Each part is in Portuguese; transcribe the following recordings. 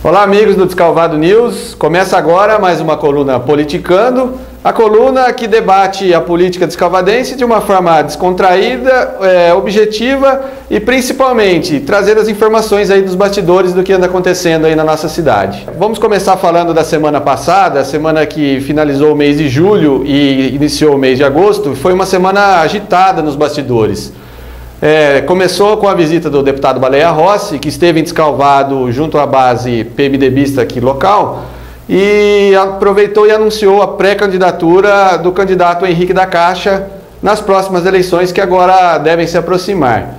Olá, amigos do Descalvado News. Começa agora mais uma coluna Politicando, a coluna que debate a política descalvadense de uma forma descontraída, objetiva e principalmente trazer as informações aí dos bastidores do que anda acontecendo aí na nossa cidade. Vamos começar falando da semana passada, a semana que finalizou o mês de julho e iniciou o mês de agosto. Foi uma semana agitada nos bastidores. Começou com a visita do deputado Baleia Rossi, que esteve em Descalvado junto à base PMDBista aqui local, e aproveitou e anunciou a pré-candidatura do candidato Henrique da Caixa nas próximas eleições que agora devem se aproximar.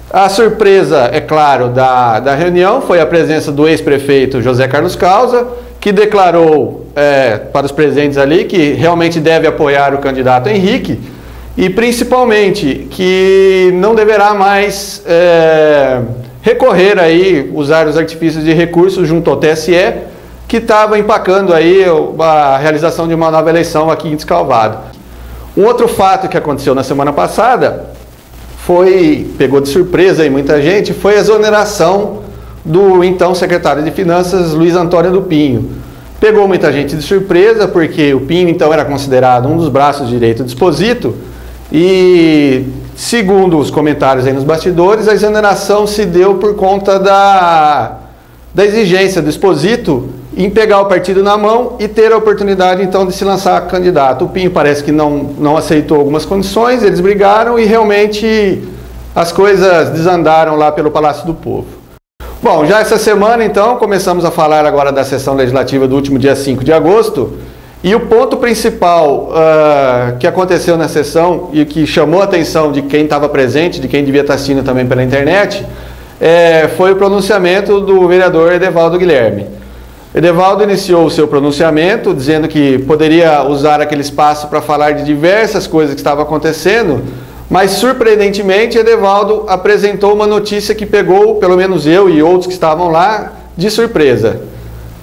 A surpresa, é claro, da reunião foi a presença do ex-prefeito José Carlos Causa, que declarou para os presentes ali que realmente deve apoiar o candidato Henrique, e principalmente que não deverá mais recorrer aí, usar os artifícios de recurso junto ao TSE, que estava empacando aí a realização de uma nova eleição aqui em Descalvado. Um outro fato que aconteceu na semana passada, pegou de surpresa aí muita gente, foi a exoneração do então secretário de Finanças, Luiz Antônio do Pinho. Pegou muita gente de surpresa, porque o Pinho então era considerado um dos braços direitos do Exposito, e segundo os comentários aí nos bastidores, a exoneração se deu por conta da exigência do Exposito em pegar o partido na mão e ter a oportunidade então de se lançar candidato. O Pinho parece que não aceitou algumas condições, eles brigaram e realmente as coisas desandaram lá pelo Palácio do Povo. Bom, já essa semana então começamos a falar agora da sessão legislativa do último dia 5 de agosto, e o ponto principal que aconteceu na sessão e que chamou a atenção de quem estava presente, de quem devia estar assistindo também pela internet, foi o pronunciamento do vereador Edevaldo Guilherme. Edevaldo iniciou o seu pronunciamento dizendo que poderia usar aquele espaço para falar de diversas coisas que estavam acontecendo, mas surpreendentemente Edevaldo apresentou uma notícia que pegou, pelo menos eu e outros que estavam lá, de surpresa.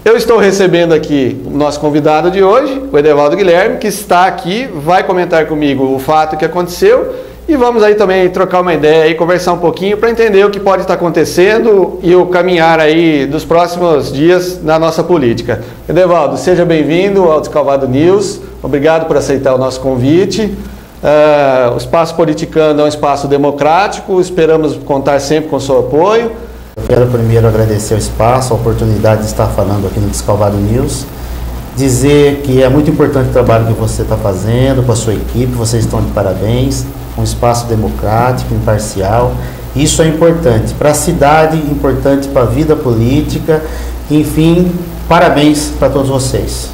Eu estou recebendo aqui o nosso convidado de hoje, o Edevaldo Guilherme, que está aqui, vai comentar comigo o fato que aconteceu e vamos aí também trocar uma ideia e conversar um pouquinho para entender o que pode estar acontecendo e o caminhar aí dos próximos dias na nossa política. Edevaldo, seja bem-vindo ao Descalvado News, obrigado por aceitar o nosso convite. O Espaço Politicando é um espaço democrático, esperamos contar sempre com o seu apoio. Eu quero primeiro agradecer o espaço, a oportunidade de estar falando aqui no Descalvado News, dizer que é muito importante o trabalho que você está fazendo com a sua equipe, vocês estão de parabéns, um espaço democrático, imparcial, isso é importante para a cidade, importante para a vida política, enfim, parabéns para todos vocês.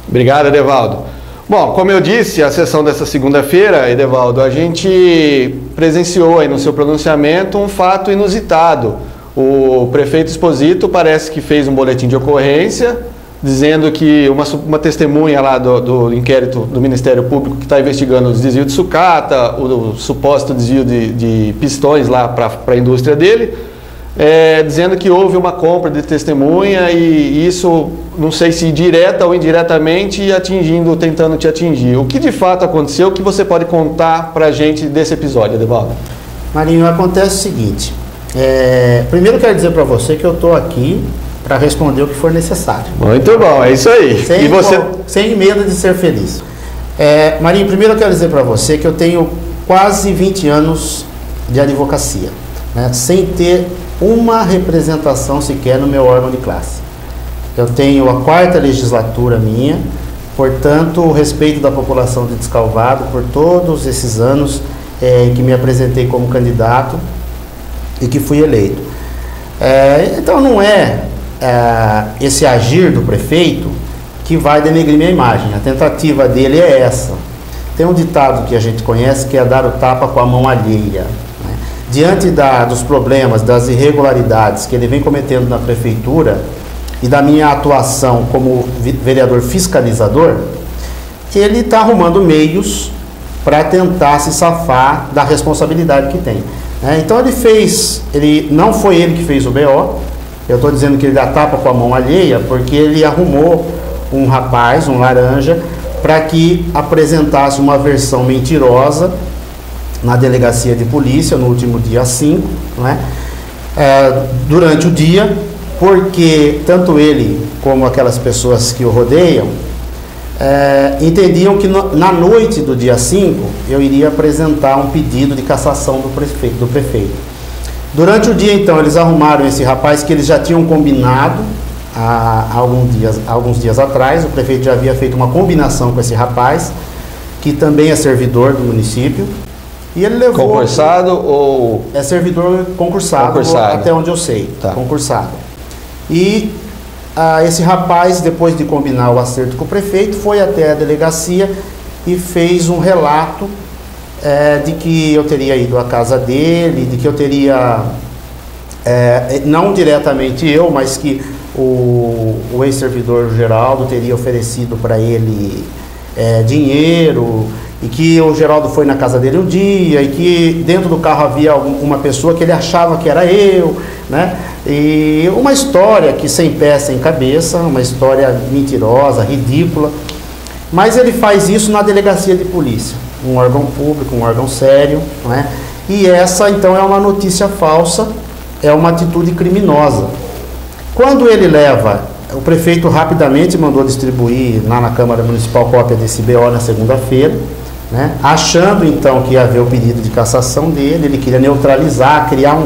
Obrigado, Edevaldo. Bom, como eu disse, a sessão dessa segunda-feira, Edevaldo, a gente presenciou aí no seu pronunciamento um fato inusitado. O prefeito Exposito parece que fez um boletim de ocorrência, dizendo que uma testemunha lá do inquérito do Ministério Público que está investigando o desvio de sucata, o suposto desvio de pistões lá para a indústria dele, dizendo que houve uma compra de testemunha e isso, não sei se direta ou indiretamente, tentando te atingir. O que de fato aconteceu, o que você pode contar para a gente desse episódio, Edevaldo? Marinho, acontece o seguinte, primeiro quero dizer para você que eu estou aqui para responder o que for necessário. Muito bom, é isso aí. Sem medo de ser feliz. Marinho, primeiro eu quero dizer para você que eu tenho quase 20 anos de advocacia, né, sem ter uma representação sequer no meu órgão de classe. Eu tenho a 4ª legislatura minha, portanto, o respeito da população de Descalvado por todos esses anos em que me apresentei como candidato e que fui eleito. Então não esse agir do prefeito que vai denegrir minha imagem, a tentativa dele é essa. Tem um ditado que a gente conhece que é dar o tapa com a mão alheia, né? Diante dos problemas, das irregularidades que ele vem cometendo na prefeitura e da minha atuação como vereador fiscalizador, ele está arrumando meios para tentar se safar da responsabilidade que tem. Então não foi ele que fez o BO, eu estou dizendo que ele dá tapa com a mão alheia porque ele arrumou um rapaz, um laranja, para que apresentasse uma versão mentirosa na delegacia de polícia no último dia 5, né? Durante o dia, porque tanto ele como aquelas pessoas que o rodeiam entendiam que na noite do dia 5 eu iria apresentar um pedido de cassação do prefeito. Durante o dia, então, eles arrumaram esse rapaz que eles já tinham combinado há alguns dias atrás. O prefeito já havia feito uma combinação com esse rapaz, que também é servidor do município. E ele levou... Concursado ou... É servidor concursado. Até onde eu sei. Tá. Concursado. E esse rapaz, depois de combinar o acerto com o prefeito, foi até a delegacia e fez um relato de que eu teria ido à casa dele, de que eu teria, não diretamente eu, mas que o ex-servidor Geraldo teria oferecido para ele dinheiro, e que o Geraldo foi na casa dele um dia, e que dentro do carro havia uma pessoa que ele achava que era eu, né? E uma história que sem pé, sem cabeça, uma história mentirosa, ridícula. Mas ele faz isso na delegacia de polícia, um órgão público, um órgão sério, não é? E essa, então, é uma notícia falsa, é uma atitude criminosa. Quando ele leva, o prefeito rapidamente mandou distribuir lá na Câmara Municipal cópia desse BO na segunda-feira, né? Achando, então, que ia haver o pedido de cassação dele, ele queria neutralizar, criar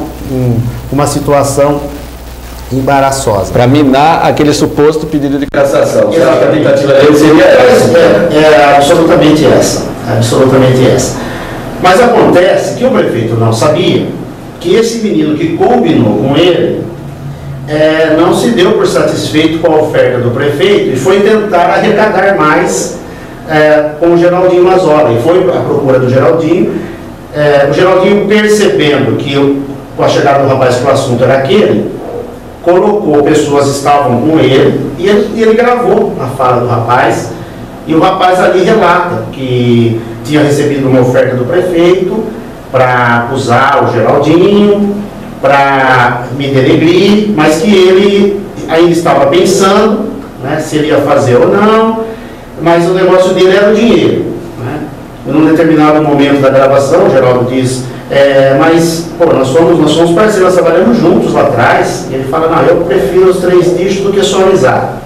uma situação embaraçosa. Para minar aquele suposto pedido de cassação. Será que a tentativa dele seria essa? Absolutamente essa. Absolutamente essa. Mas acontece que o prefeito não sabia que esse menino que combinou com ele não se deu por satisfeito com a oferta do prefeito e foi tentar arrecadar mais com o Geraldinho Mazola. E foi à procura do Geraldinho. O Geraldinho, percebendo que com a chegada do rapaz que o assunto era aquele, colocou pessoas que estavam com ele e ele gravou a fala do rapaz, e o rapaz ali relata que tinha recebido uma oferta do prefeito para acusar o Geraldinho, para me denegrir, mas que ele ainda estava pensando, né, se ele ia fazer ou não, mas o negócio dele era o dinheiro, né? Num determinado momento da gravação, o Geraldo diz: mas, pô, nós somos parceiros, nós trabalhamos juntos lá atrás. E ele fala: não, eu prefiro os 3 dígitos do que só amizade.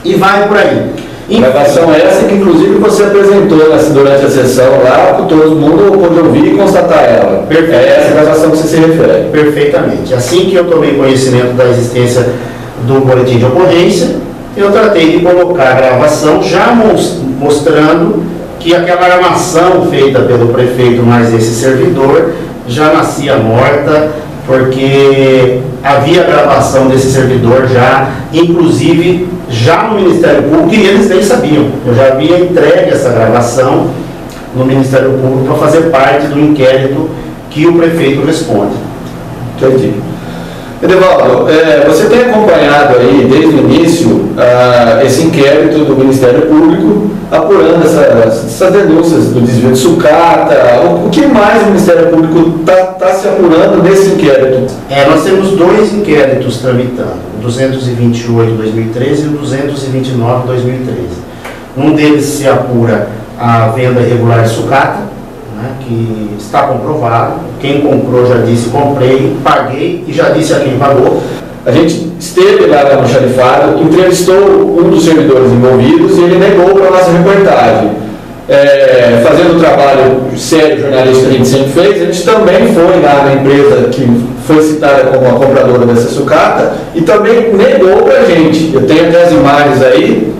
E vai por aí. Gravação essa que, inclusive, você apresentou durante a sessão lá, que todo mundo pôde ouvir e constatar ela. É essa gravação que você se refere. Perfeitamente. Assim que eu tomei conhecimento da existência do boletim de ocorrência, eu tratei de colocar a gravação já mostrando que aquela armação feita pelo prefeito mais esse servidor já nascia morta, porque havia gravação desse servidor já, inclusive já no Ministério Público, e eles nem sabiam. Eu já havia entregue essa gravação no Ministério Público para fazer parte do inquérito que o prefeito responde. Entendi. Edevaldo, você tem acompanhado aí desde o início esse inquérito do Ministério Público apurando essas denúncias do desvio de sucata. O que mais o Ministério Público está se apurando nesse inquérito? Nós temos 2 inquéritos tramitando, o 228/2013 e o 229/2013. Um deles se apura a venda irregular de sucata, que está comprovado. Quem comprou já disse: comprei, paguei, e já disse a quem pagou. A gente esteve lá no almoxarifado, entrevistou um dos servidores envolvidos e ele negou para a nossa reportagem. Fazendo o trabalho sério jornalístico que a gente sempre fez, a gente também foi lá na empresa que foi citada como a compradora dessa sucata e também negou para a gente. Eu tenho até as imagens aí.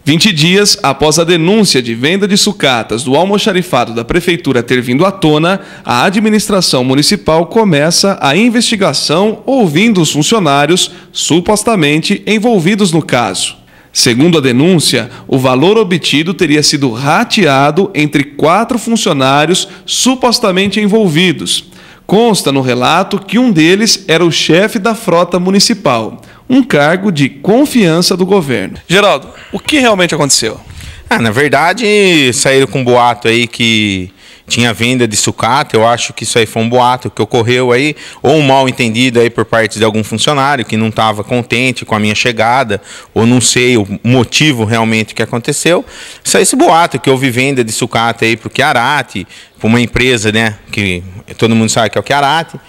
20 dias após a denúncia de venda de sucatas do almoxarifado da Prefeitura ter vindo à tona, a administração municipal começa a investigação ouvindo os funcionários supostamente envolvidos no caso. Segundo a denúncia, o valor obtido teria sido rateado entre 4 funcionários supostamente envolvidos. Consta no relato que um deles era o chefe da frota municipal, um cargo de confiança do governo. Geraldo, o que realmente aconteceu? Na verdade, saíram com um boato aí que tinha venda de sucata. Eu acho que isso aí foi um boato que ocorreu aí, ou um mal entendido aí por parte de algum funcionário que não estava contente com a minha chegada, ou não sei o motivo realmente que aconteceu. Saiu esse boato que houve venda de sucata aí para o Chiarati, para uma empresa, né, que todo mundo sabe que é o Chiarati.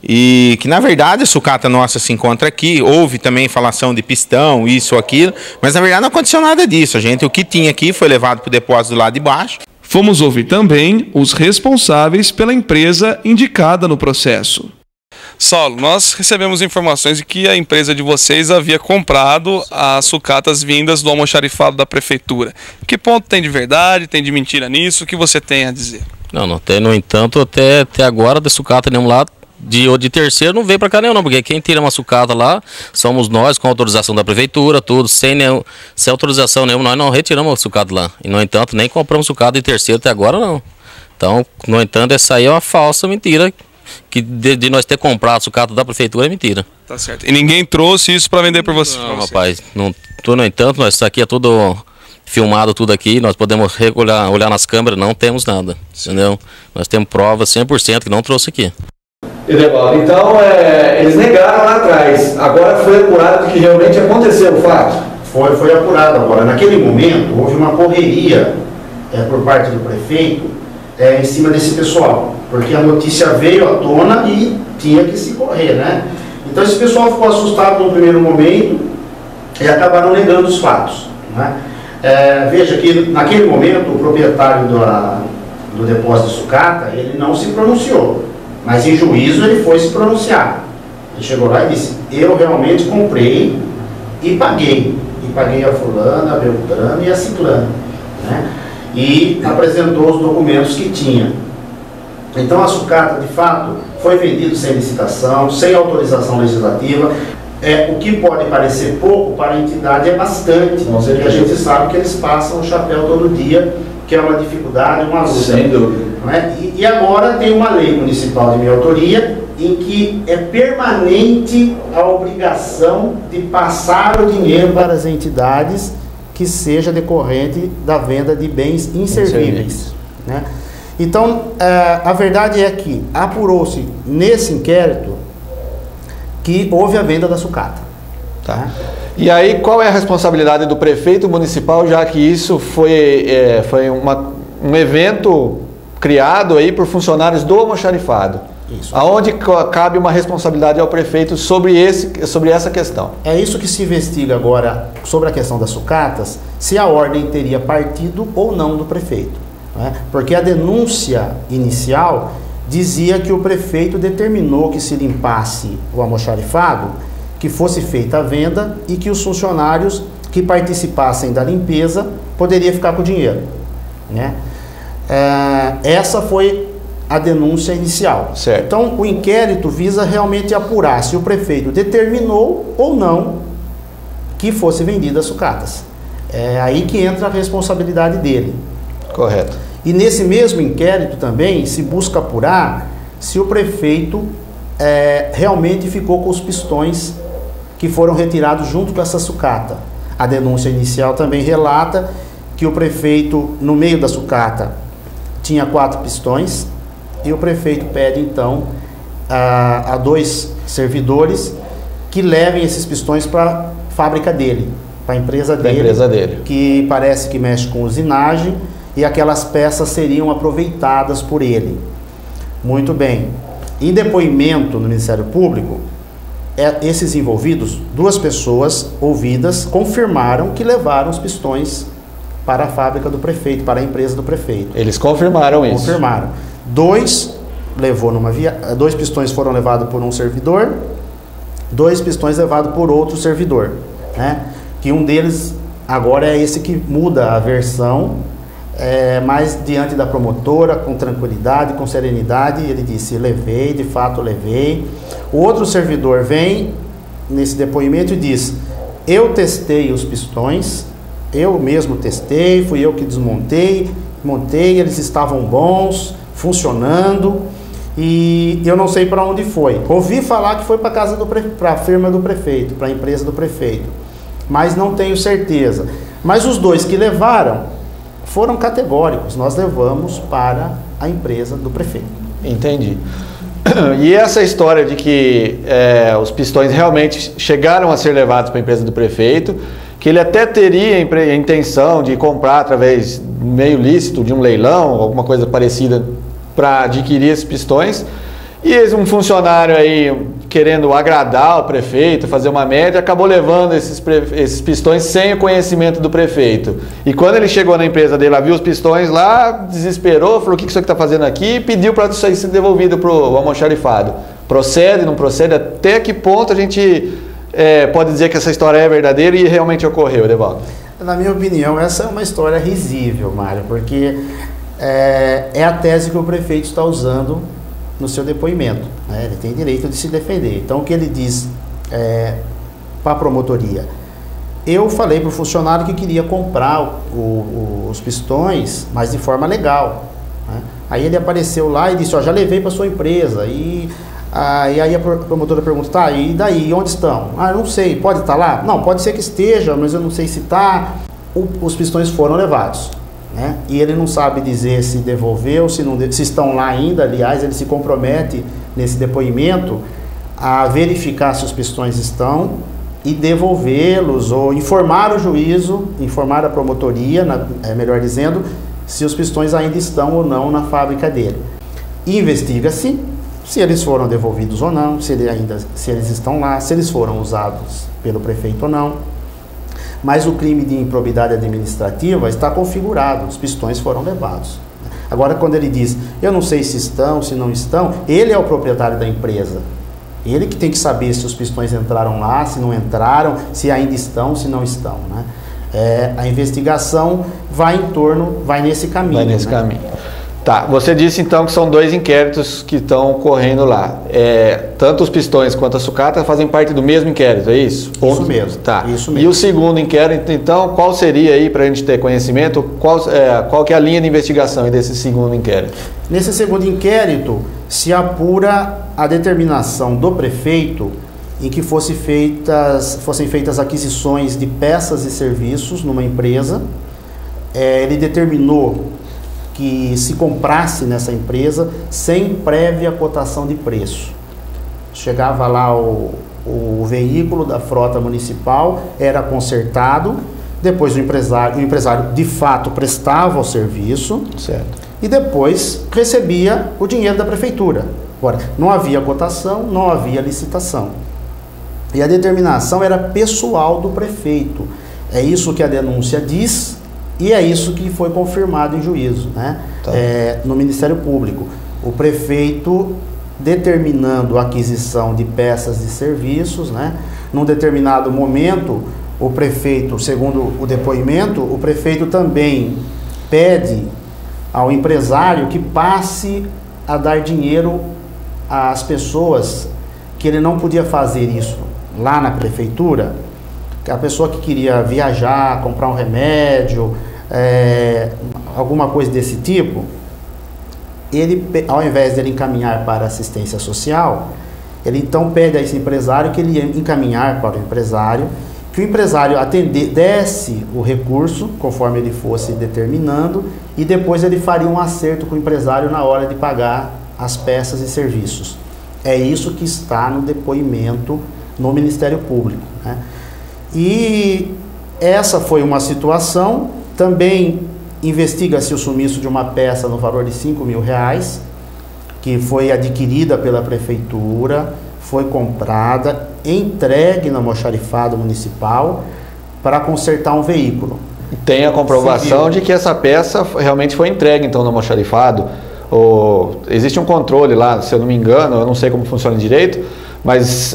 E que, na verdade, a sucata nossa se encontra aqui. Houve também falação de pistão, isso ou aquilo. Mas, na verdade, não aconteceu nada disso. O que tinha aqui foi levado para o depósito do lado de baixo. Fomos ouvir também os responsáveis pela empresa indicada no processo. Saulo, nós recebemos informações de que a empresa de vocês havia comprado as sucatas vindas do almoxarifado da prefeitura. Que ponto tem de verdade, tem de mentira nisso? O que você tem a dizer? Não tem, no entanto, até agora da sucata nenhum lá, de terceiro não veio para cá nenhum não, porque quem tira uma sucata lá somos nós, com autorização da prefeitura, tudo, sem autorização nenhuma, nós não retiramos a sucata lá. E, no entanto, nem compramos sucata de terceiro até agora não. Então, no entanto, essa aí é uma falsa mentira, que de nós ter comprado a sucata da prefeitura é mentira. Tá certo. E ninguém trouxe isso para vender por você? Não, rapaz, no entanto, isso aqui é tudo filmado, tudo aqui, nós podemos olhar nas câmeras, não temos nada, entendeu? Nós temos prova 100% que não trouxe aqui. Edevaldo, então eles negaram lá atrás, agora foi apurado de que realmente aconteceu o fato? Foi apurado agora. Naquele momento, houve uma correria por parte do prefeito em cima desse pessoal, porque a notícia veio à tona e tinha que se correr, né? Então esse pessoal ficou assustado no primeiro momento e acabaram negando os fatos, né? Veja que naquele momento o proprietário do depósito de sucata, ele não se pronunciou. Mas em juízo ele foi se pronunciar. Ele chegou lá e disse: eu realmente comprei e paguei. E paguei a fulana, a beltrana e a ciclana, né? E apresentou os documentos que tinha. Então a sucata, de fato, foi vendida sem licitação, sem autorização legislativa. O que pode parecer pouco para a entidade é bastante. Porque a gente sabe que eles passam o chapéu todo dia, que é uma dificuldade, uma luta. Sem dúvida. Não é? E agora tem uma lei municipal de minha autoria em que é permanente a obrigação de passar o dinheiro para as entidades que seja decorrente da venda de bens inservíveis, né? Então, a verdade é que apurou-se nesse inquérito que houve a venda da sucata. Tá. E aí, qual é a responsabilidade do prefeito municipal, já que isso foi um evento criado aí por funcionários do almoxarifado? Isso. Aonde cabe uma responsabilidade ao prefeito sobre essa questão? É isso que se investiga agora sobre a questão das sucatas, se a ordem teria partido ou não do prefeito, né? Porque a denúncia inicial dizia que o prefeito determinou que se limpasse o almoxarifado, que fosse feita a venda e que os funcionários que participassem da limpeza poderiam ficar com o dinheiro, né? Essa foi a denúncia inicial. Certo. Então, o inquérito visa realmente apurar se o prefeito determinou ou não que fosse vendida as sucatas. É aí que entra a responsabilidade dele. Correto. E nesse mesmo inquérito também se busca apurar se o prefeito realmente ficou com os pistões que foram retirados junto com essa sucata. A denúncia inicial também relata que o prefeito, no meio da sucata, tinha 4 pistões, e o prefeito pede então a 2 servidores que levem esses pistões para a fábrica dele, para a empresa dele, que parece que mexe com usinagem, e aquelas peças seriam aproveitadas por ele. Muito bem. Em depoimento no Ministério Público, esses envolvidos, 2 pessoas ouvidas, confirmaram que levaram os pistões para a fábrica do prefeito, para a empresa do prefeito. Eles confirmaram isso? Confirmaram. 2 pistões foram levados por um servidor, 2 pistões levados por outro servidor, né? Que um deles agora é esse que muda a versão, mas diante da promotora, com tranquilidade, com serenidade, ele disse: levei, de fato levei. O outro servidor vem nesse depoimento e diz: eu testei os pistões, eu mesmo testei, fui eu que desmontei, montei, eles estavam bons, funcionando, e eu não sei para onde foi. Ouvi falar que foi para a firma do prefeito, para a empresa do prefeito, mas não tenho certeza. Mas os 2 que levaram foram categóricos: nós levamos para a empresa do prefeito. Entendi. E essa história de que os pistões realmente chegaram a ser levados para a empresa do prefeito, que ele até teria a intenção de comprar através do meio lícito, de um leilão, alguma coisa parecida, para adquirir esses pistões, E um funcionário aí querendo agradar o prefeito, fazer uma média, acabou levando esses pistões sem o conhecimento do prefeito. E quando ele chegou na empresa dele, viu os pistões lá, desesperou, falou: o que isso aqui está fazendo aqui? E pediu para isso aí ser devolvido para o almoxarifado. Procede, não procede? Até que ponto a gente pode dizer que essa história é verdadeira e realmente ocorreu, Edevaldo? Na minha opinião, essa é uma história risível, Mário, porque é a tese que o prefeito está usando no seu depoimento, né? Ele tem direito de se defender. Então, o que ele diz para a promotoria? Eu falei para o funcionário que queria comprar os pistões, mas de forma legal, né? Aí ele apareceu lá e disse: ó, já levei para sua empresa. E aí a promotora pergunta: tá, e daí, onde estão? Ah, eu não sei, pode estar lá? Não, pode ser que esteja, mas eu não sei se está. Os pistões foram levados, né? E ele não sabe dizer se devolveu, se estão lá ainda. Aliás, ele se compromete nesse depoimento a verificar se os pistões estão e devolvê-los, ou informar o juízo, informar a promotoria, melhor dizendo, se os pistões ainda estão ou não na fábrica dele. Investiga-se se eles foram devolvidos ou não, se eles estão lá, se eles foram usados pelo prefeito ou não. Mas o crime de improbidade administrativa está configurado, os pistões foram levados. Agora, quando ele diz: eu não sei se estão, se não estão, ele é o proprietário da empresa. Ele que tem que saber se os pistões entraram lá, se não entraram, se ainda estão, se não estão, né? A investigação vai nesse caminho. Vai nesse caminho. Tá, você disse então que são 2 inquéritos que estão ocorrendo lá. Tanto os pistões quanto a sucata fazem parte do mesmo inquérito, é isso? Isso mesmo. Tá. Isso mesmo. E o segundo inquérito, então, qual seria aí, para a gente ter conhecimento, qual que é a linha de investigação desse segundo inquérito? Nesse segundo inquérito, se apura a determinação do prefeito em que fossem feitas aquisições de peças e serviços numa empresa. Ele determinou que se comprasse nessa empresa sem prévia cotação de preço. Chegava lá o veículo da frota municipal, era consertado, depois o empresário de fato prestava o serviço, certo, e depois recebia o dinheiro da prefeitura. Agora, não havia cotação, não havia licitação. E a determinação era pessoal do prefeito. É isso que a denúncia diz. E é isso que foi confirmado em juízo, né? Tá. No Ministério Público. O prefeito determinando a aquisição de peças e serviços, né? Num determinado momento, o prefeito, segundo o depoimento, o prefeito também pede ao empresário que passe a dar dinheiro às pessoas, que ele não podia fazer isso lá na prefeitura. A pessoa que queria viajar, comprar um remédio, alguma coisa desse tipo, ele, ao invés de ele encaminhar para assistência social, ele então pede a esse empresário que ele ia encaminhar para o empresário, que o empresário desse o recurso, conforme ele fosse determinando, e depois ele faria um acerto com o empresário na hora de pagar as peças e serviços. É isso que está no depoimento no Ministério Público, né? E essa foi uma situação. Também investiga-se o sumiço de uma peça no valor de R$5.000, que foi adquirida pela prefeitura, foi comprada, entregue no almoxarifado municipal para consertar um veículo. Tem a comprovação de que essa peça realmente foi entregue então no almoxarifado. Existe um controle lá, se eu não me engano, eu não sei como funciona direito, mas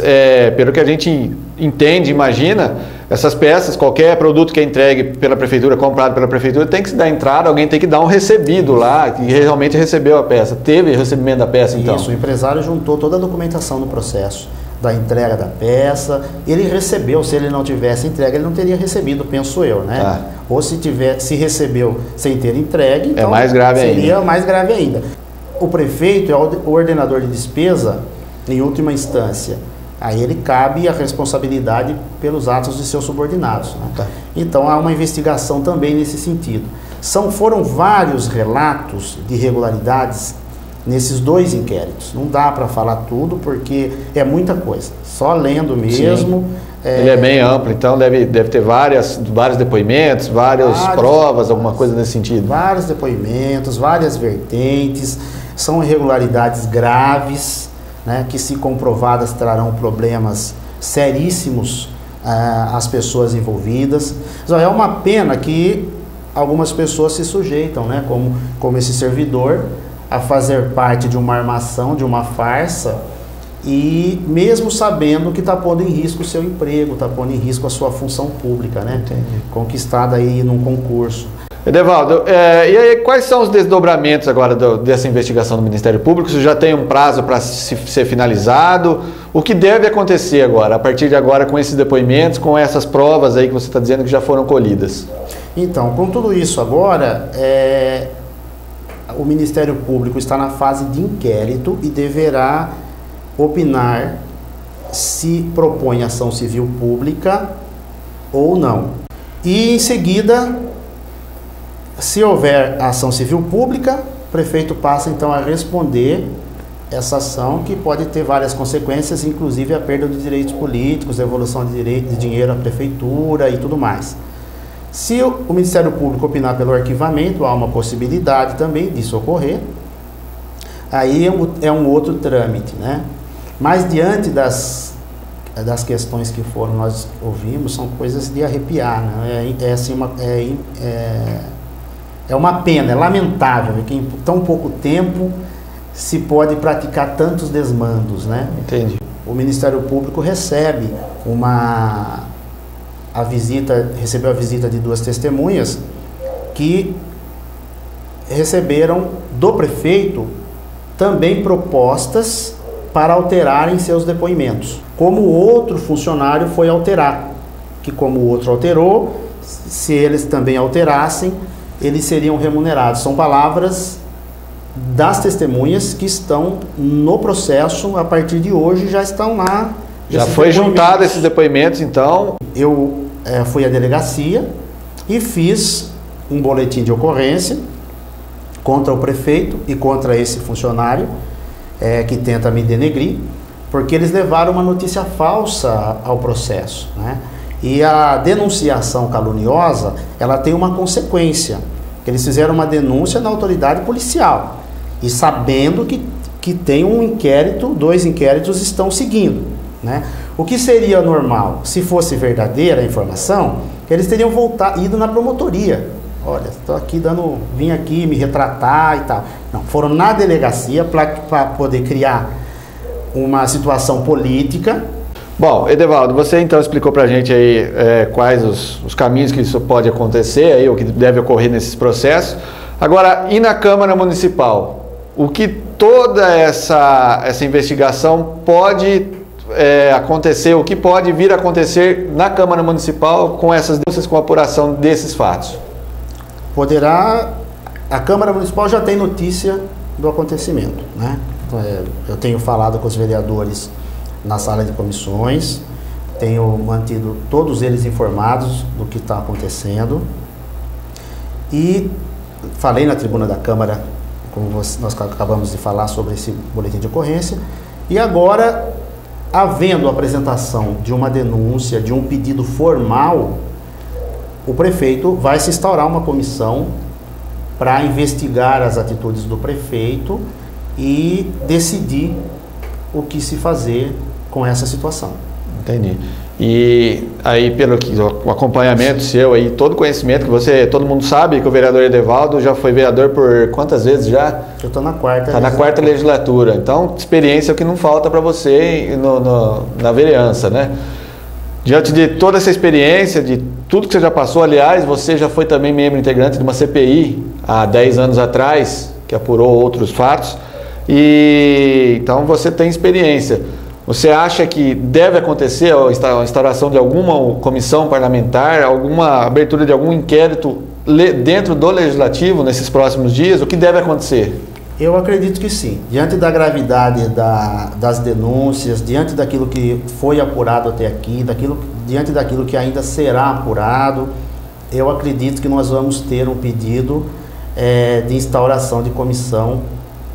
pelo que a gente entende, imagina, essas peças, qualquer produto que é entregue pela prefeitura, comprado pela prefeitura, tem que se dar entrada, alguém tem que dar um recebido lá, que realmente recebeu a peça. Teve recebimento da peça, então? Isso, o empresário juntou toda a documentação no processo da entrega da peça. Ele recebeu, se ele não tivesse entregue, ele não teria recebido, penso eu, né? Ah. Ou se recebeu sem ter entregue, então mais grave seria ainda. mais grave ainda. O prefeito é o ordenador de despesa em última instância. Aí ele cabe a responsabilidade pelos atos de seus subordinados, né? Tá. Então há uma investigação também nesse sentido. Foram vários relatos de irregularidades nesses 2 inquéritos. Não dá para falar tudo porque é muita coisa. Só lendo mesmo. Ele é bem amplo, então deve ter vários depoimentos, várias provas, alguma coisa nesse sentido. Vários depoimentos, várias vertentes. São irregularidades graves, né, que, se comprovadas, trarão problemas seríssimos às pessoas envolvidas. Então, é uma pena que algumas pessoas se sujeitam, né, como esse servidor, a fazer parte de uma armação, de uma farsa, e mesmo sabendo que está pondo em risco o seu emprego, está pondo em risco a sua função pública, né, conquistada aí num concurso. Edevaldo, e aí quais são os desdobramentos agora dessa investigação do Ministério Público? Você já tem um prazo para ser finalizado? O que deve acontecer agora, a partir de agora, com esses depoimentos, com essas provas aí que você está dizendo que já foram colhidas? Então, com tudo isso agora, o Ministério Público está na fase de inquérito e deverá opinar se propõe ação civil pública ou não. E, em seguida, se houver ação civil pública, o prefeito passa então a responder essa ação, que pode ter várias consequências, inclusive a perda de direitos políticos, devolução de dinheiro à prefeitura e tudo mais. Se o Ministério Público opinar pelo arquivamento, há uma possibilidade também disso ocorrer. Aí é um outro trâmite, né? Mas diante das questões que nós ouvimos, são coisas de arrepiar, né? É uma pena, é lamentável que em tão pouco tempo se pode praticar tantos desmandos, né? Entendi. O Ministério Público recebeu a visita de 2 testemunhas que receberam do prefeito também propostas para alterarem seus depoimentos, como o outro funcionário foi alterar, que como o outro alterou, se eles também alterassem, eles seriam remunerados. São palavras das testemunhas que estão no processo, a partir de hoje já estão lá. Já foi juntado esses depoimentos, então? Eu fui à delegacia e fiz um boletim de ocorrência contra o prefeito e contra esse funcionário que tenta me denegrir, porque eles levaram uma notícia falsa ao processo, né? E a denunciação caluniosa, ela tem uma consequência, que eles fizeram uma denúncia na autoridade policial, e sabendo que tem um inquérito, 2 inquéritos estão seguindo, né? O que seria normal, se fosse verdadeira a informação, que eles teriam ido na promotoria. Olha, vim aqui me retratar e tal. Não, foram na delegacia para poder criar uma situação política. Bom, Edevaldo, você então explicou para a gente aí quais os caminhos que isso pode acontecer, aí, o que deve ocorrer nesses processos. Agora, e na Câmara Municipal? O que toda essa investigação pode acontecer, o que pode vir a acontecer na Câmara Municipal com essas denúncias, com a apuração desses fatos? A Câmara Municipal já tem notícia do acontecimento, né? Eu tenho falado com os vereadores na sala de comissões, tenho mantido todos eles informados do que está acontecendo e falei na tribuna da Câmara, como nós acabamos de falar, sobre esse boletim de ocorrência. E agora, havendo a apresentação de uma denúncia, de um pedido formal, o prefeito vai se instaurar uma comissão para investigar as atitudes do prefeito e decidir o que se fazer com essa situação. Entendi. E aí, pelo que o acompanhamento seu aí, todo o conhecimento que todo mundo sabe que o vereador Edevaldo já foi vereador por quantas vezes já? Eu estou na 4ª. Está na 4ª legislatura. Então, experiência é o que não falta para você na vereança, né? Diante de toda essa experiência, de tudo que você já passou, aliás, você já foi também membro integrante de uma CPI há 10 anos atrás, que apurou outros fatos, e então você tem experiência. Você acha que deve acontecer a instauração de alguma comissão parlamentar, alguma abertura de algum inquérito dentro do Legislativo nesses próximos dias? O que deve acontecer? Eu acredito que sim. Diante da gravidade das denúncias, diante daquilo que foi apurado até aqui, diante daquilo que ainda será apurado, eu acredito que nós vamos ter um pedido de instauração de comissão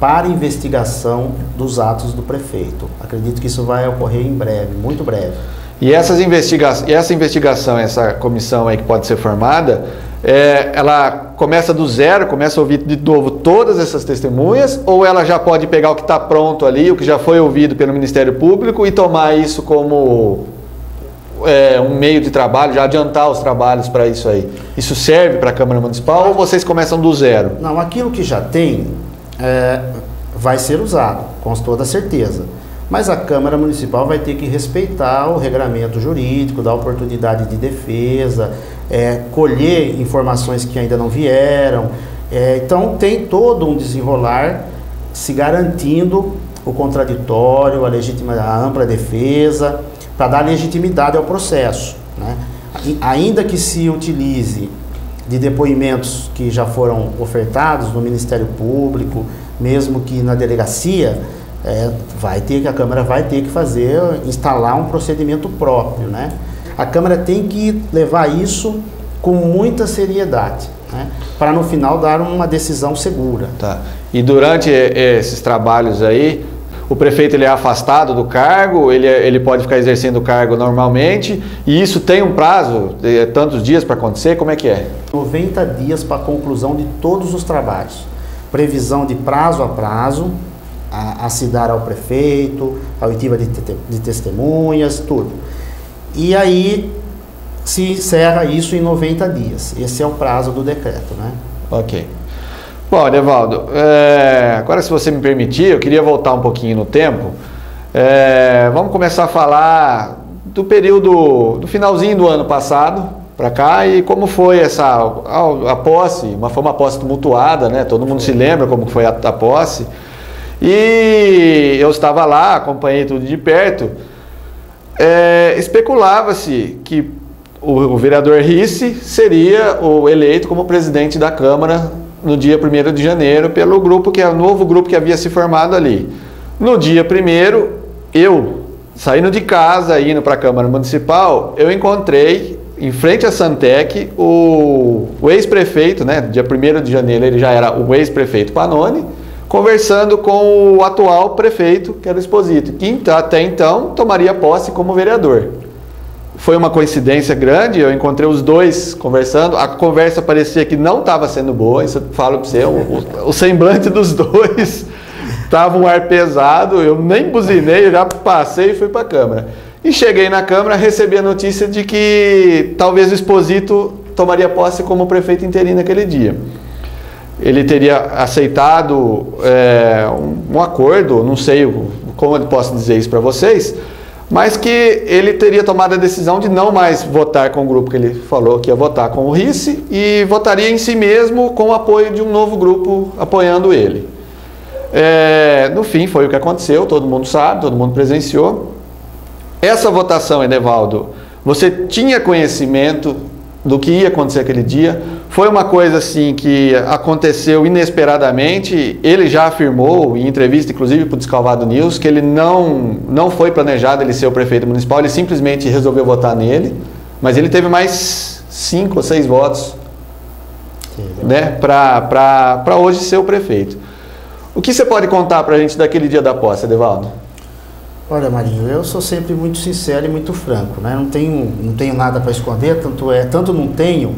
para investigação dos atos do prefeito. Acredito que isso vai ocorrer em breve, muito breve. E essa investigação, essa comissão aí que pode ser formada, ela começa do zero, começa a ouvir de novo todas essas testemunhas, ou ela já pode pegar o que está pronto ali, o que já foi ouvido pelo Ministério Público e tomar isso como um meio de trabalho, já adiantar os trabalhos para isso aí? Isso serve para a Câmara Municipal ou vocês começam do zero? Não, aquilo que já tem vai ser usado, com toda certeza. Mas a Câmara Municipal vai ter que respeitar o regramento jurídico, dar oportunidade de defesa, colher informações que ainda não vieram. Então tem todo um desenrolar se garantindo o contraditório, a ampla defesa, para dar legitimidade ao processo, né? Ainda que se utilize de depoimentos que já foram ofertados no Ministério Público, mesmo que na delegacia, a Câmara vai ter que instalar um procedimento próprio, né? A Câmara tem que levar isso com muita seriedade, né? Para no final dar uma decisão segura. Tá. E durante esses trabalhos aí, o prefeito ele é afastado do cargo, ele pode ficar exercendo o cargo normalmente, e isso tem um prazo, tantos dias para acontecer, como é que é? 90 dias para a conclusão de todos os trabalhos. Previsão de prazo a prazo, a se dar ao prefeito, a oitiva de testemunhas, tudo. E aí se encerra isso em 90 dias. Esse é o prazo do decreto, né? Ok. Bom, Edevaldo, agora se você me permitir, eu queria voltar um pouquinho no tempo. Vamos começar a falar do período, do finalzinho do ano passado para cá e como foi a posse. Foi uma posse tumultuada, né? Todo mundo se lembra como foi a posse. E eu estava lá, acompanhei tudo de perto. Especulava-se que o vereador Risse seria o eleito como presidente da Câmara no dia 1º de janeiro, pelo grupo o novo grupo que havia se formado ali. No dia 1º, eu, saindo de casa, indo para a Câmara Municipal, eu encontrei, em frente à Santec, o ex-prefeito, né? Dia 1º de janeiro ele já era o ex-prefeito Pannoni, conversando com o atual prefeito, que era o Esposito, que até então tomaria posse como vereador. Foi uma coincidência grande, eu encontrei os dois conversando, a conversa parecia que não estava sendo boa, isso eu falo para você, o semblante dos dois estava um ar pesado, eu nem buzinei, já passei e fui para a Câmara. E cheguei na Câmara, recebi a notícia de que talvez o Esposito tomaria posse como prefeito interino naquele dia. Ele teria aceitado um acordo, não sei como eu posso dizer isso para vocês, mas que ele teria tomado a decisão de não mais votar com o grupo que ele falou que ia votar com o Risse e votaria em si mesmo com o apoio de um novo grupo apoiando ele. No fim foi o que aconteceu, todo mundo sabe, todo mundo presenciou. Essa votação, Edevaldo, você tinha conhecimento do que ia acontecer aquele dia? Foi uma coisa assim que aconteceu inesperadamente. Ele já afirmou em entrevista, inclusive para o Descalvado News, que ele não foi planejado ele ser o prefeito municipal, ele simplesmente resolveu votar nele, mas ele teve mais 5 ou 6 votos, né, para hoje ser o prefeito. O que você pode contar para a gente daquele dia da posse, Edevaldo? Olha, Marinho, eu sou sempre muito sincero e muito franco, né? Não tenho nada para esconder, tanto não tenho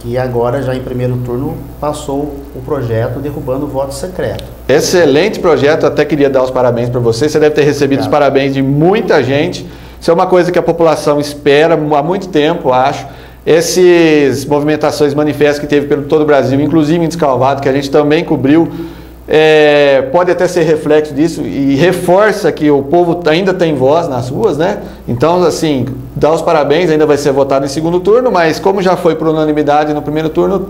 que agora já em primeiro turno passou o projeto derrubando o voto secreto. Excelente projeto, até queria dar os parabéns para você. Você deve ter recebido os parabéns de muita gente. Isso é uma coisa que a população espera há muito tempo, acho. Essas movimentações, manifestos que teve pelo todo o Brasil, inclusive em Descalvado, que a gente também cobriu, pode até ser reflexo disso e reforça que o povo ainda tem voz nas ruas, né? Então, assim, dá os parabéns, ainda vai ser votado em segundo turno, mas como já foi por unanimidade no primeiro turno,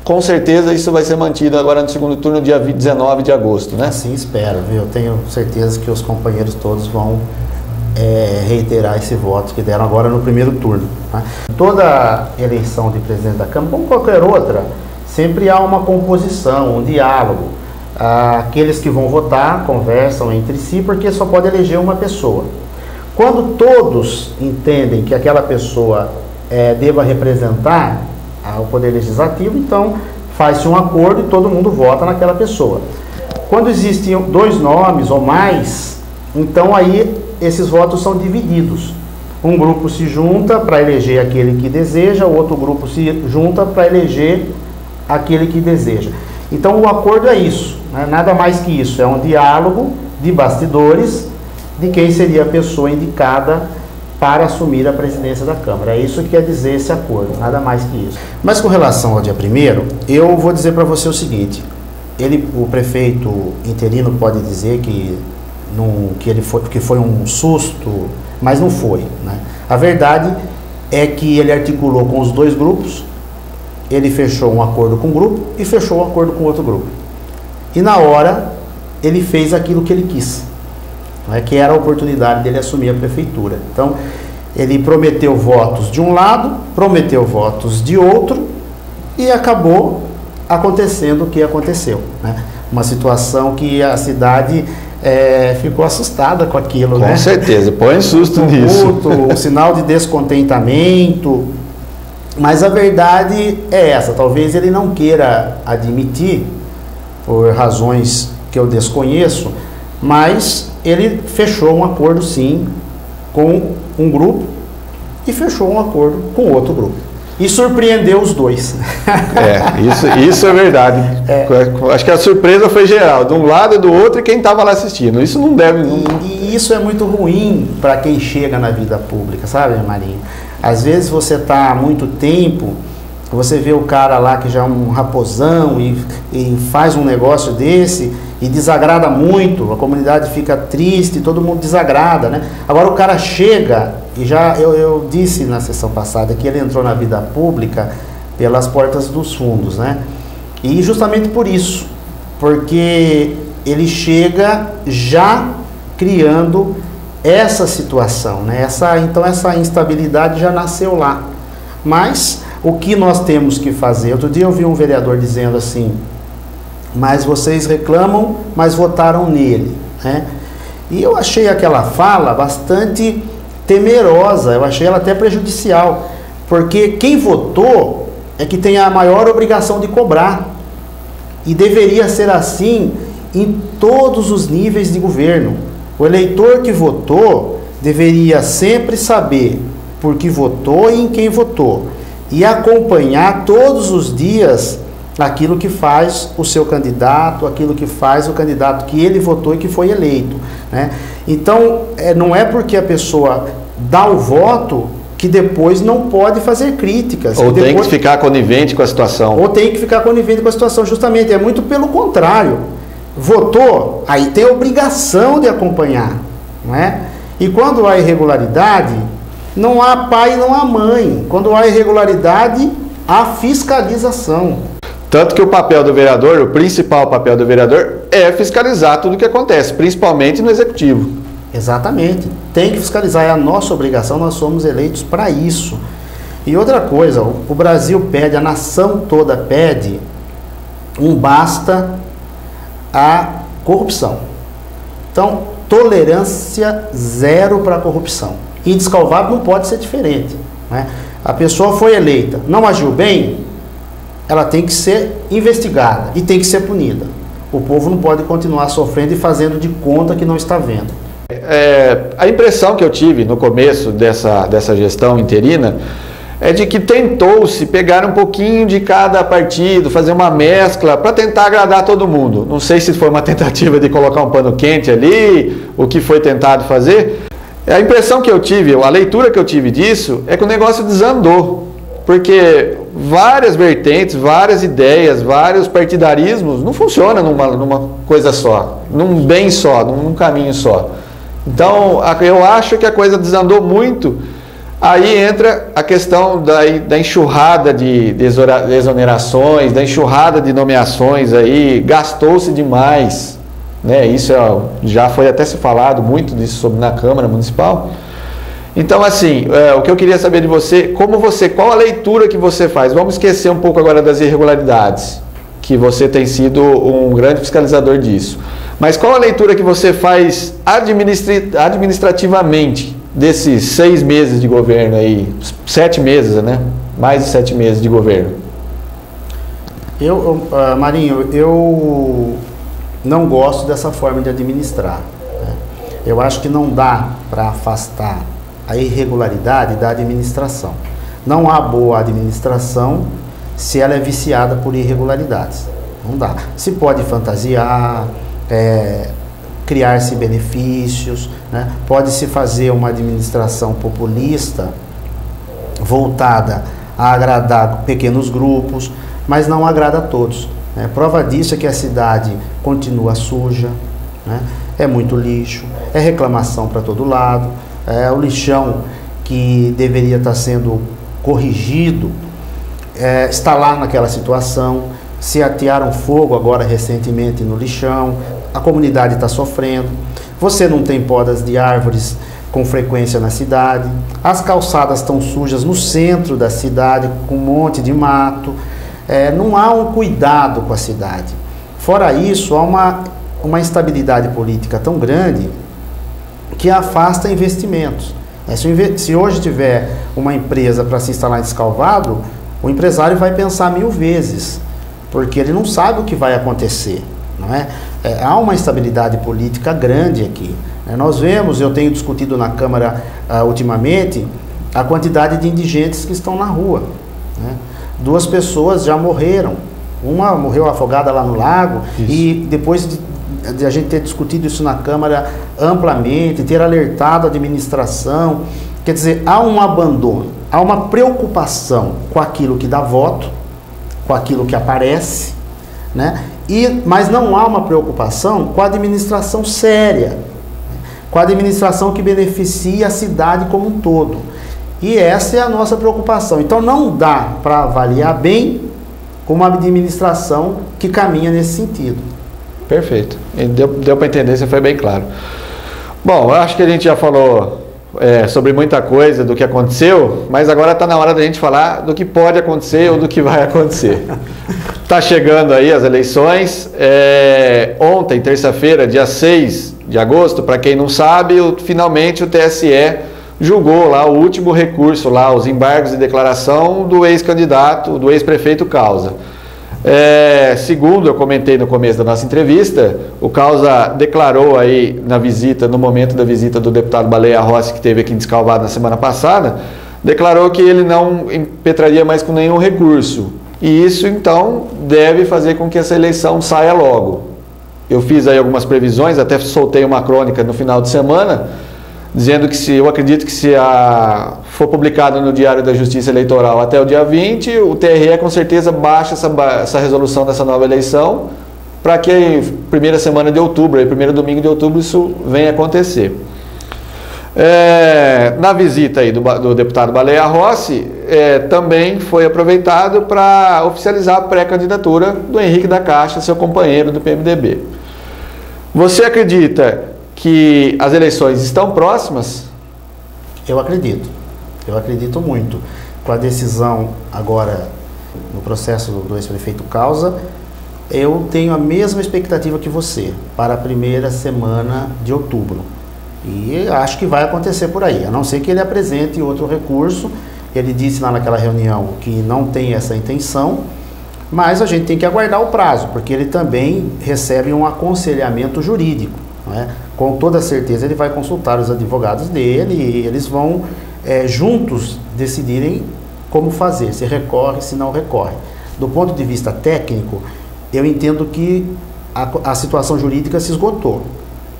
com certeza isso vai ser mantido agora no segundo turno, dia 19 de agosto, né? Assim espero, viu? Eu tenho certeza que os companheiros todos vão reiterar esse voto que deram agora no primeiro turno, né? Toda eleição de presidente da Câmara, como qualquer outra, sempre há uma composição, um diálogo. Aqueles que vão votar conversam entre si, porque só pode eleger uma pessoa. Quando todos entendem que aquela pessoa deva representar o Poder Legislativo, então faz-se um acordo e todo mundo vota naquela pessoa. Quando existem 2 nomes ou mais, então aí esses votos são divididos. Um grupo se junta para eleger aquele que deseja, o outro grupo se junta para eleger aquele que deseja. Então o acordo é isso, né? Nada mais que isso, é um diálogo de bastidores de quem seria a pessoa indicada para assumir a presidência da Câmara. É isso que quer dizer esse acordo, nada mais que isso. Mas com relação ao dia 1º, eu vou dizer para você o seguinte, o prefeito interino pode dizer que foi um susto, mas não foi, né? A verdade é que ele articulou com os dois grupos, ele fechou um acordo com um grupo e fechou um acordo com outro grupo. E na hora, ele fez aquilo que ele quis, né, que era a oportunidade dele assumir a prefeitura. Então, ele prometeu votos de um lado, prometeu votos de outro, e acabou acontecendo o que aconteceu, né? Uma situação que a cidade ficou assustada com aquilo, né? Com certeza, põe susto nisso. O sinal de descontentamento, mas a verdade é essa, talvez ele não queira admitir, por razões que eu desconheço, mas ele fechou um acordo sim com um grupo e fechou um acordo com outro grupo. E surpreendeu os dois. Isso é verdade. Acho que a surpresa foi geral, de um lado e do outro, e quem estava lá assistindo. Isso não deve... E isso é muito ruim para quem chega na vida pública, sabe, Marinho? Às vezes você está há muito tempo, você vê o cara lá que já é um raposão e faz um negócio desse e desagrada muito, a comunidade fica triste, todo mundo desagrada, né? Agora o cara chega, e já eu disse na sessão passada que ele entrou na vida pública pelas portas dos fundos, né? E justamente por isso, porque ele chega já criando essa situação, né? Então essa instabilidade já nasceu lá. Mas o que nós temos que fazer? Outro dia eu vi um vereador dizendo assim, mas vocês reclamam, mas votaram nele, né? E eu achei aquela fala bastante temerosa, eu achei ela até prejudicial, porque quem votou é que tem a maior obrigação de cobrar, e deveria ser assim em todos os níveis de governo. O eleitor que votou deveria sempre saber por que votou e em quem votou, e acompanhar todos os dias aquilo que faz o seu candidato, aquilo que faz o candidato que ele votou e que foi eleito, né? Então, não é porque a pessoa dá o voto que depois não pode fazer críticas. Ou tem que ficar conivente com a situação. Ou tem que ficar conivente com a situação, justamente. É muito pelo contrário. Votou, aí tem a obrigação de acompanhar, não é? E quando há irregularidade, não há pai, não há mãe. Quando há irregularidade, há fiscalização. Tanto que o papel do vereador, o principal papel do vereador, é fiscalizar tudo o que acontece, principalmente no executivo. Exatamente. Tem que fiscalizar, é a nossa obrigação, nós somos eleitos para isso. E outra coisa, o Brasil pede, a nação toda pede um basta à corrupção. Então, tolerância zero para a corrupção. E Descalvado não pode ser diferente, né? A pessoa foi eleita, não agiu bem, ela tem que ser investigada e tem que ser punida. O povo não pode continuar sofrendo e fazendo de conta que não está vendo. A impressão que eu tive no começo dessa gestão interina é de que tentou-se pegar um pouquinho de cada partido, fazer uma mescla para tentar agradar todo mundo. Não sei se foi uma tentativa de colocar um pano quente ali, o que foi tentado fazer. A impressão que eu tive, a leitura que eu tive disso, é que o negócio desandou. Porque várias vertentes, várias ideias, vários partidarismos não funcionam numa coisa só, num bem só, num caminho só. Então, eu acho que a coisa desandou muito. Aí entra a questão da enxurrada de exonerações, da enxurrada de nomeações aí, gastou-se demais, né? Isso já foi até se falado muito disso na Câmara Municipal. Então, assim, o que eu queria saber de você, qual a leitura que você faz? Vamos esquecer um pouco agora das irregularidades, que você tem sido um grande fiscalizador disso. Mas qual a leitura que você faz administrativamente desses 6 meses de governo aí, 7 meses, né? Mais de 7 meses de governo. Marinho, eu não gosto dessa forma de administrar, né? Eu acho que não dá para afastar a irregularidade da administração. Não há boa administração se ela é viciada por irregularidades. Não dá. Se pode fantasiar, criar-se benefícios, né? Pode-se fazer uma administração populista voltada a agradar pequenos grupos, mas não agrada a todos. Prova disso é que a cidade continua suja, né? É muito lixo, é reclamação para todo lado, o lixão que deveria estar sendo corrigido está lá naquela situação. Se atearam fogo agora recentemente no lixão, a comunidade está sofrendo. Você não tem podas de árvores com frequência na cidade, as calçadas estão sujas no centro da cidade, com um monte de mato, não há um cuidado com a cidade. Fora isso, há uma instabilidade política tão grande que afasta investimentos. Se hoje tiver uma empresa para se instalar em Descalvado, o empresário vai pensar 1000 vezes, porque ele não sabe o que vai acontecer, não é? Há uma instabilidade política grande aqui. Nós vemos, eu tenho discutido na Câmara ultimamente, a quantidade de indigentes que estão na rua, né? 2 pessoas já morreram, uma morreu afogada lá no lago. Isso. E depois de a gente ter discutido isso na Câmara amplamente, ter alertado a administração, quer dizer, há um abandono, há uma preocupação com aquilo que dá voto, com aquilo que aparece, né? Mas não há uma preocupação com a administração séria, com a administração que beneficia a cidade como um todo. E essa é a nossa preocupação. Então não dá para avaliar bem uma administração que caminha nesse sentido. Perfeito. Deu para entender, você foi bem claro. Bom, eu acho que a gente já falou sobre muita coisa do que aconteceu, mas agora está na hora da gente falar do que pode acontecer ou do que vai acontecer. Está chegando aí as eleições. Ontem, terça-feira, dia 6 de agosto, para quem não sabe, finalmente o TSE julgou lá o último recurso, lá os embargos de declaração do ex-candidato, do ex-prefeito Causa. Segundo eu comentei no começo da nossa entrevista, o Causa declarou aí no momento da visita do deputado Baleia Rossi, que esteve aqui em Descalvado na semana passada, declarou que ele não impetraria mais com nenhum recurso. E isso, então, deve fazer com que essa eleição saia logo. Eu fiz aí algumas previsões, até soltei uma crônica no final de semana, dizendo que eu acredito que se for publicado no Diário da Justiça Eleitoral até o dia 20, o TRE com certeza baixa essa resolução dessa nova eleição, para que a primeira semana de outubro, primeiro domingo de outubro, isso venha acontecer. Na visita aí do deputado Baleia Rossi, também foi aproveitado para oficializar a pré-candidatura do Henrique da Caixa, seu companheiro do PMDB. Você acredita que as eleições estão próximas? Eu acredito muito. Com a decisão agora no processo do ex-prefeito Causa, eu tenho a mesma expectativa que você para a primeira semana de outubro. E acho que vai acontecer por aí, a não ser que ele apresente outro recurso. Ele disse lá naquela reunião que não tem essa intenção, mas a gente tem que aguardar o prazo, porque ele também recebe um aconselhamento jurídico, não é? Com toda certeza ele vai consultar os advogados dele e eles vão juntos decidirem como fazer, se recorre, se não recorre. Do ponto de vista técnico, eu entendo que a situação jurídica se esgotou.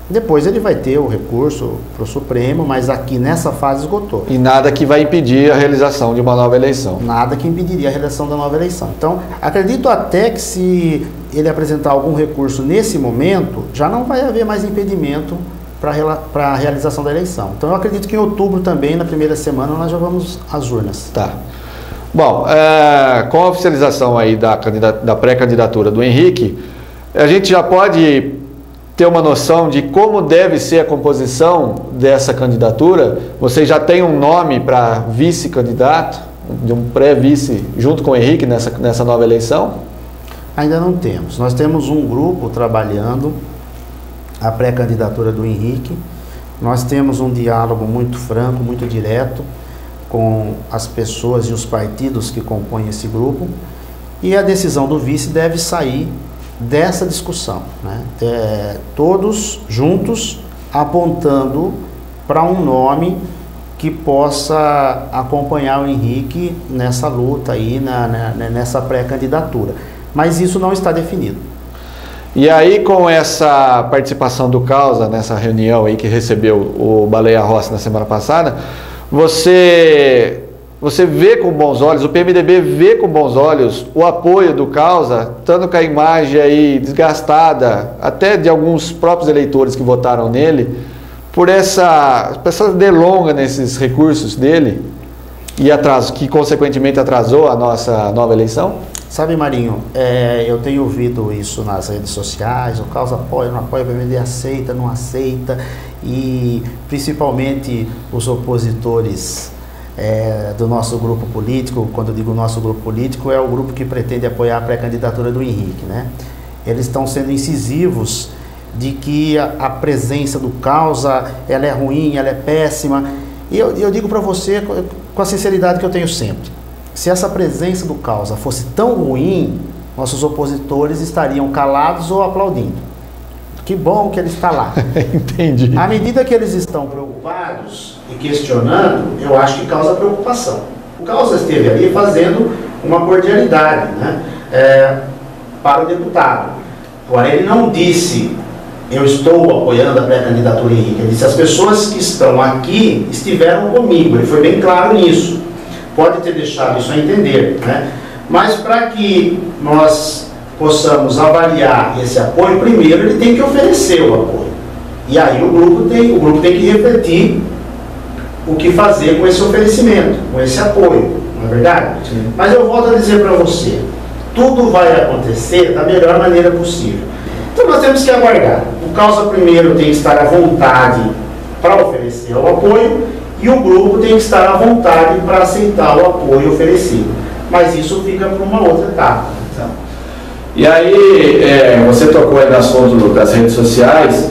Depois ele vai ter o recurso para o Supremo, mas aqui nessa fase esgotou. E nada que vai impedir a realização de uma nova eleição. Nada que impediria a realização da nova eleição. Então, acredito até que se ele apresentar algum recurso nesse momento, já não vai haver mais impedimento para a realização da eleição. Então, eu acredito que em outubro também, na primeira semana, nós já vamos às urnas. Tá. Bom, com a oficialização aí da pré-candidatura do Henrique, a gente já pode ter uma noção de como deve ser a composição dessa candidatura. Você já tem um nome para vice-candidato, de um pré-vice, junto com o Henrique nessa nova eleição? Ainda não temos. Nós temos um grupo trabalhando a pré-candidatura do Henrique. Nós temos um diálogo muito franco, muito direto com as pessoas e os partidos que compõem esse grupo. E a decisão do vice deve sair dessa discussão, né? Todos juntos apontando para um nome que possa acompanhar o Henrique nessa luta aí, nessa pré-candidatura. Mas isso não está definido. E aí, com essa participação do Causa nessa reunião aí que recebeu o Baleia Rossi na semana passada, você vê com bons olhos, o PMDB vê com bons olhos o apoio do Causa, tanto com a imagem aí desgastada, até de alguns próprios eleitores que votaram nele, por essa delonga nesses recursos dele e que consequentemente atrasou a nossa nova eleição? Sabe, Marinho, eu tenho ouvido isso nas redes sociais, o Causa apoia, não apoia, o PMDB aceita, não aceita, e principalmente os opositores do nosso grupo político. Quando eu digo nosso grupo político, é o grupo que pretende apoiar a pré-candidatura do Henrique, né? Eles estão sendo incisivos de que a presença do Causa, ela é ruim, ela é péssima, e eu digo para você com a sinceridade que eu tenho sempre: se essa presença do Causa fosse tão ruim, nossos opositores estariam calados ou aplaudindo. Que bom que ele está lá. Entendi. À medida que eles estão preocupados e questionando, eu acho que causa preocupação. O Causa esteve ali fazendo uma cordialidade, né, para o deputado. Porém, ele não disse: eu estou apoiando a pré-candidatura Henrique. Ele disse: as pessoas que estão aqui estiveram comigo. Ele foi bem claro nisso. Pode ter deixado isso a entender, né? Mas para que nós possamos avaliar esse apoio, primeiro ele tem que oferecer o apoio. E aí o grupo tem que refletir o que fazer com esse oferecimento, com esse apoio, não é verdade? Sim. Mas eu volto a dizer para você, tudo vai acontecer da melhor maneira possível. Então nós temos que aguardar. O Causa primeiro tem que estar à vontade para oferecer o apoio, e o grupo tem que estar à vontade para aceitar o apoio oferecido. Mas isso fica para uma outra etapa. Então. E aí, você tocou aí no assunto das redes sociais.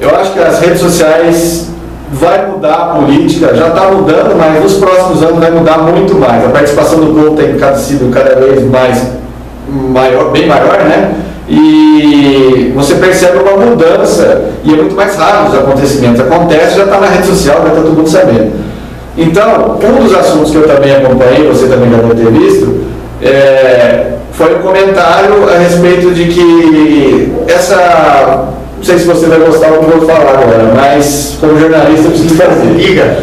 Eu acho que as redes sociais vai mudar a política, já está mudando, mas nos próximos anos vai mudar muito mais. A participação do povo tem sido cada vez bem maior, né? E você percebe uma mudança, e é muito mais rápido os acontecimentos. Acontece, já está na rede social, já está todo mundo sabendo. Então, um dos assuntos que eu também acompanhei, você também já deve ter visto, foi um comentário a respeito de que não sei se você vai gostar do que eu vou falar agora, mas como jornalista eu preciso fazer. Diga.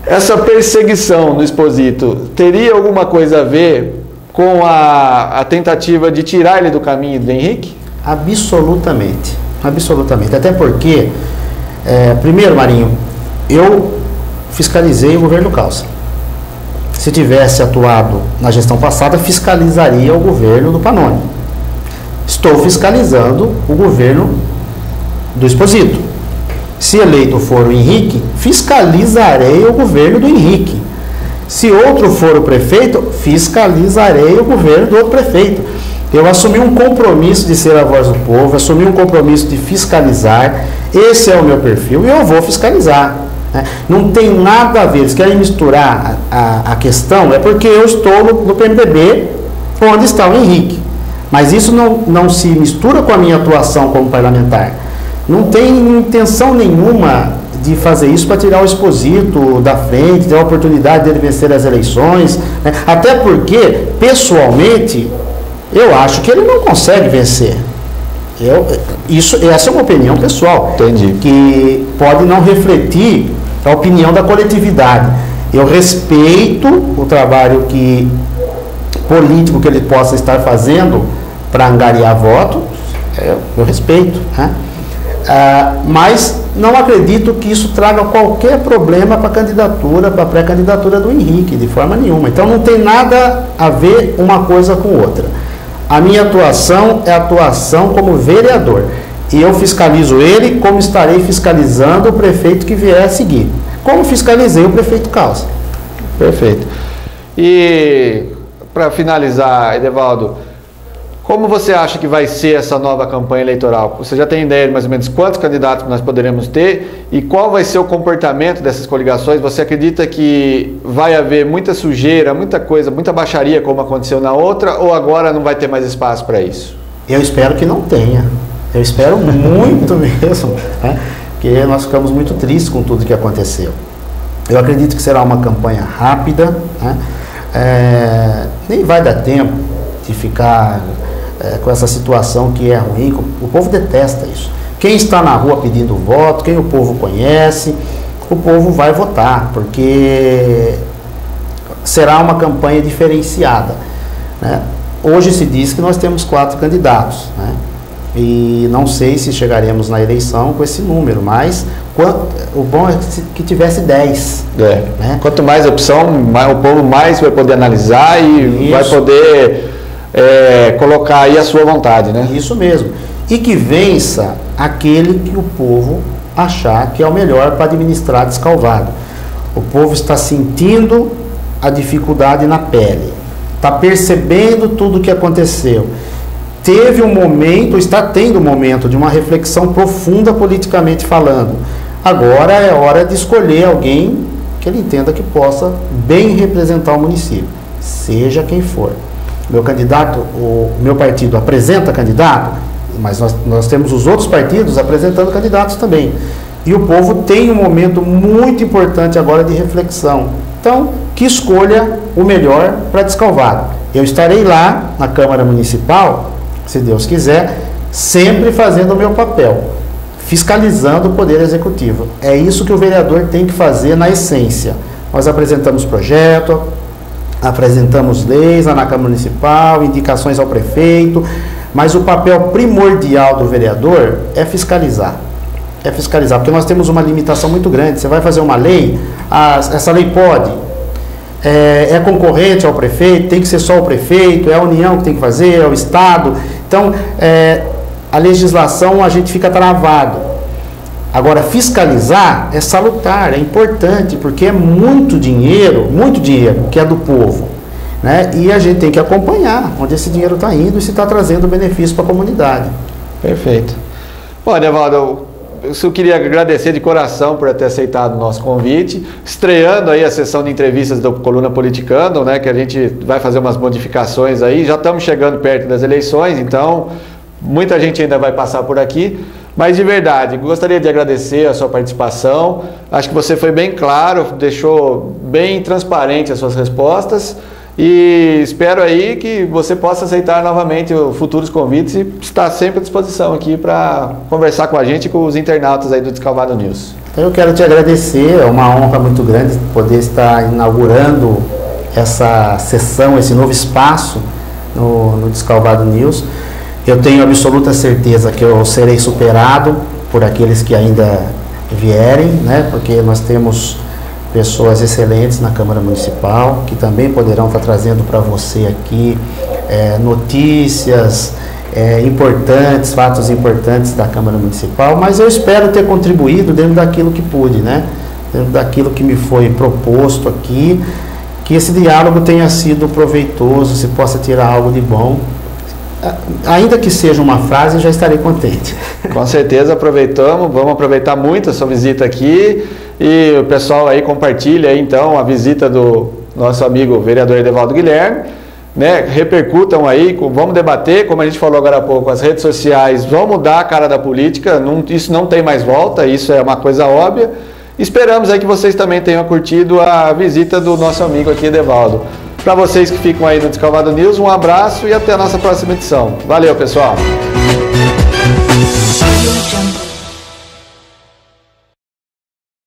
Essa perseguição no Exposito teria alguma coisa a ver com a tentativa de tirar ele do caminho do Henrique? Absolutamente, absolutamente. Até porque, primeiro, Marinho, eu fiscalizei o governo Causa. Se tivesse atuado na gestão passada, fiscalizaria o governo do Pannoni. Estou fiscalizando o governo do Exposito. Se eleito for o Henrique, fiscalizarei o governo do Henrique. Se outro for o prefeito, fiscalizarei o governo do outro prefeito. Eu assumi um compromisso de ser a voz do povo, assumi um compromisso de fiscalizar. Esse é o meu perfil e eu vou fiscalizar. Né? Não tem nada a ver, eles querem misturar a questão, é porque eu estou no PMDB, onde está o Henrique. Mas isso não se mistura com a minha atuação como parlamentar. Não tem intenção nenhuma de fazer isso para tirar o Exposito da frente, ter a oportunidade dele vencer as eleições, né? Até porque, pessoalmente, eu acho que ele não consegue vencer. Essa é uma opinião pessoal. Entendi. Que pode não refletir a opinião da coletividade. Eu respeito o trabalho político que ele possa estar fazendo para angariar votos, eu respeito, né? Mas não acredito que isso traga qualquer problema para a candidatura, para a pré-candidatura do Henrique, de forma nenhuma. Então não tem nada a ver uma coisa com outra. A minha atuação é atuação como vereador. E eu fiscalizo ele como estarei fiscalizando o prefeito que vier a seguir. Como fiscalizei o prefeito Causa. Perfeito. E para finalizar, Edevaldo, como você acha que vai ser essa nova campanha eleitoral? Você já tem ideia de mais ou menos quantos candidatos nós poderemos ter e qual vai ser o comportamento dessas coligações? Você acredita que vai haver muita sujeira, muita coisa, muita baixaria como aconteceu na outra, ou agora não vai ter mais espaço para isso? Eu espero que não tenha. Eu espero muito mesmo, né? Porque nós ficamos muito tristes com tudo que aconteceu. Eu acredito que será uma campanha rápida, né? Nem vai dar tempo de ficar com essa situação que é ruim. O povo detesta isso. Quem está na rua pedindo voto, quem o povo conhece, o povo vai votar, porque será uma campanha diferenciada, né? Hoje se diz que nós temos 4 candidatos, né? E não sei se chegaremos na eleição com esse número, mas o bom é que tivesse 10. Né? Quanto mais opção, o povo mais vai poder analisar e vai poder colocar aí a sua vontade, né? Isso mesmo. E que vença aquele que o povo achar que é o melhor para administrar Descalvado. O povo está sentindo a dificuldade na pele, está percebendo tudo o que aconteceu. Teve um momento, está tendo um momento de uma reflexão profunda politicamente falando. Agora é hora de escolher alguém que ele entenda que possa bem representar o município, seja quem for. Meu candidato, o meu partido apresenta candidato, mas nós temos os outros partidos apresentando candidatos também. E o povo tem um momento muito importante agora de reflexão. Então, que escolha o melhor para Descalvado. Eu estarei lá na Câmara Municipal, se Deus quiser, sempre fazendo o meu papel, fiscalizando o Poder Executivo. É isso que o vereador tem que fazer na essência. Nós apresentamos projeto, apresentamos leis lá na Câmara Municipal, indicações ao prefeito, mas o papel primordial do vereador é fiscalizar. É fiscalizar, porque nós temos uma limitação muito grande. Você vai fazer uma lei, essa lei pode, é concorrente ao prefeito, tem que ser só o prefeito, é a União que tem que fazer, é o Estado. Então, a legislação a gente fica travado. Agora, fiscalizar é salutar, é importante, porque é muito dinheiro que é do povo, né? E a gente tem que acompanhar onde esse dinheiro está indo e se está trazendo benefício para a comunidade. Perfeito. Bom, Edevaldo, eu queria agradecer de coração por ter aceitado o nosso convite, estreando aí a sessão de entrevistas do Coluna Politicando, né, que a gente vai fazer umas modificações aí, já estamos chegando perto das eleições, então muita gente ainda vai passar por aqui, mas de verdade, gostaria de agradecer a sua participação, acho que você foi bem claro, deixou bem transparente as suas respostas, e espero aí que você possa aceitar novamente futuros convites e estar sempre à disposição aqui para conversar com a gente e com os internautas aí do Descalvado News. Eu quero te agradecer, é uma honra muito grande poder estar inaugurando essa sessão, esse novo espaço no Descalvado News. Eu tenho absoluta certeza que eu serei superado por aqueles que ainda vierem, né? Porque nós temos pessoas excelentes na Câmara Municipal, que também poderão estar trazendo para você aqui notícias importantes, fatos importantes da Câmara Municipal, mas eu espero ter contribuído dentro daquilo que pude, né? Dentro daquilo que me foi proposto aqui, que esse diálogo tenha sido proveitoso, se possa tirar algo de bom. Ainda que seja uma frase, já estarei contente. Com certeza aproveitamos, vamos aproveitar muito a sua visita aqui e o pessoal aí compartilha aí, então a visita do nosso amigo vereador Edevaldo Guilherme, né? Repercutam aí, vamos debater, como a gente falou agora há pouco, as redes sociais vão mudar a cara da política, isso não tem mais volta, isso é uma coisa óbvia. Esperamos aí que vocês também tenham curtido a visita do nosso amigo aqui, Edevaldo. Para vocês que ficam aí no Descalvado News, um abraço e até a nossa próxima edição. Valeu, pessoal!